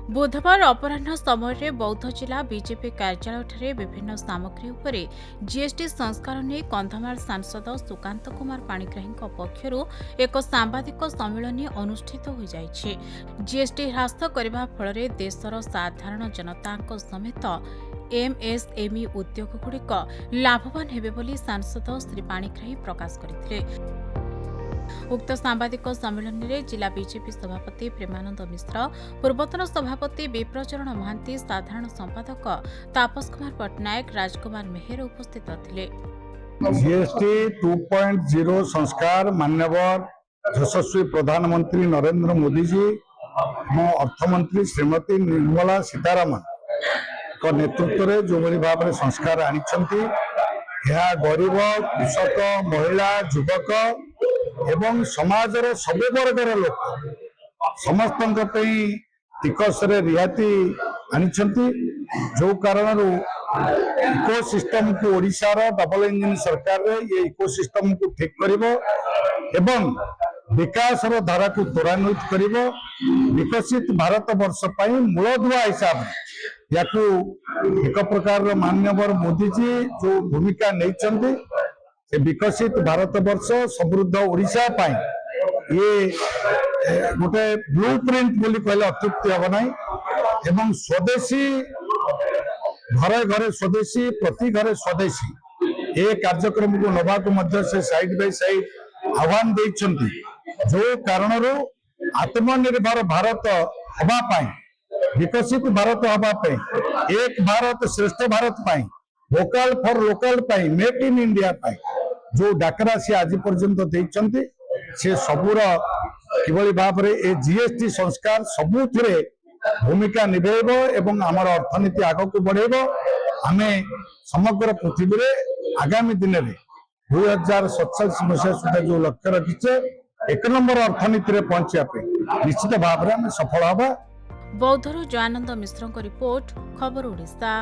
बुधवार अपराह्न समय बौद्ध जिला बीजेपी कार्यालय विभिन्न सामग्री उपरे जीएसटी संस्कार नहीं कंधमाल सांसद सुकांत कुमार पाणिग्राही पक्षर एक सांबादिक सम्मेलन अनुष्ठित हो जाइछे। जीएसटी ह्रास करने फल देशर साधारण जनता समेत एमएसएमई उद्योगगुड़िक लाभवान हेबे बोली सांसद श्री पाणिग्राही प्रकाश करथिले। उक्त सांबादिक सम्मेलन में जिला बीजेपी सभापति प्रेमानंद मिश्र, पूर्वतन सभापति विप्रचरण महांती, साधारण संपादक तापस कुमार पट्टनायक, राजकुमार मेहर उपस्थित थिले। जीएसटी 2.0 संस्कार मान्यवर यशस्वी प्रधानमंत्री नरेंद्र मोदी जी मो अर्थमंत्री श्रीमती निर्मला सीतारमण को नेतृत्व में जो भाव में संस्कार आनी गरीब कृषक महिला युवक एवं समाजर सब वर्गर लोक समस्त टिकस रिहाती आनी जो कारण इकोसिस्टम को ओडिशार डबल इंजिन सरकार रे ये इकोसिस्टम को ठीक करिवो एवं विकास धारा को त्वरान्वित करिवो। विकसित भारत वर्ष पई मूलधुआ हिसाब याकू एक प्रकार मान्यवर मोदी जी जो भूमिका नहीं विकसित भारत वर्ष समृद्ध ओडिशा पाई ये गोटे ब्लू प्रिंट बोली कहले अत्युक्ति हम ना एवं स्वदेशी घरे घरे स्वदेशी प्रति घरे स्वदेशी ये कार्यक्रम को नवा को से साइड बाय साइड आह्वान देइछंती जो कारण आत्मनिर्भर भारत हवा पाई विकसित भारत हवा पाई एक भारत श्रेष्ठ भारत पाई वोकल फॉर लोकल पाई मेक इन इंडिया पाई जो डाकरा से आज पर्यंत देइछंती से सबूर किभली भाव रे ए जीएसटी संस्कार सबुथिरे भूमिका निभेब एवं आमर अर्थनीति आग को बढ़ेब। आमे समग्र पृथ्वी रे आगामी दिन में 2047 मसीहा सुधा जो लक्ष्य रखीचे एक नंबर अर्थनीति रे पहुंचा निश्चित भाव में आमे सफल हबा। बौद्धरू जयानंद मिश्र रिपोर्ट, खबर ओडिशा।